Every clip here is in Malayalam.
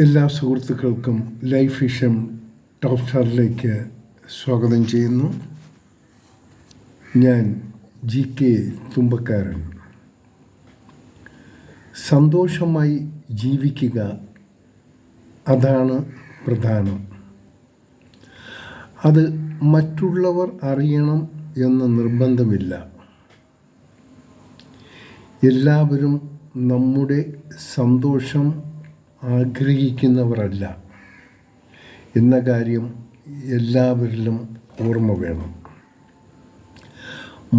എല്ലാ സുഹൃത്തുക്കൾക്കും ലൈഫ് വിഷൻ ടോപ്പ് സ്റ്റാറിലേക്ക് സ്വാഗതം ചെയ്യുന്നു. ഞാൻ GK തുമ്പക്കാരൻ. സന്തോഷമായി ജീവിക്കുക, അതാണ് പ്രധാനം. അത് മറ്റുള്ളവർ അറിയണം എന്ന് നിർബന്ധമില്ല. എല്ലാവരും നമ്മുടെ സന്തോഷം ആഗ്രഹിക്കുന്നവരല്ല എന്ന കാര്യം എല്ലാവരിലും ഓർമ്മ വേണം.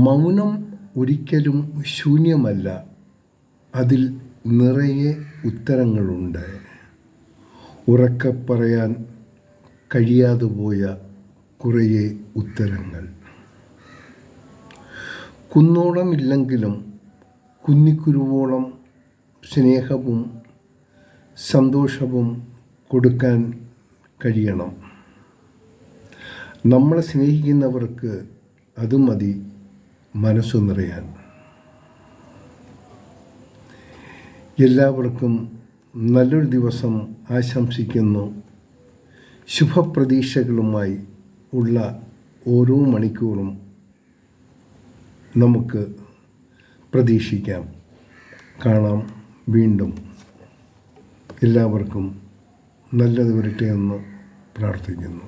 മൗനം ഒരിക്കലും ശൂന്യമല്ല, അതിൽ നിറയെ ഉത്തരങ്ങളുണ്ട്. ഉറക്കെ പറയാൻ കഴിയാതെ പോയ കുറേ ഉത്തരങ്ങൾ. കുന്നോളമില്ലെങ്കിലും കുന്നിക്കുരുവോളം സ്നേഹവും സന്തോഷവും കൊടുക്കാൻ കഴിയണം. നമ്മളെ സ്നേഹിക്കുന്നവർക്ക് അത് മതി മനസ്സു നിറയാൻ. എല്ലാവർക്കും നല്ലൊരു ദിവസം ആശംസിക്കുന്നു. ശുഭപ്രതീക്ഷകളുമായി ഉള്ള ഓരോ മണിക്കൂറും നമുക്ക് പ്രതീക്ഷിക്കാം. കാണാം വീണ്ടും. എല്ലാവർക്കും നല്ലത് വരട്ടെ എന്ന് പ്രാർത്ഥിക്കുന്നു.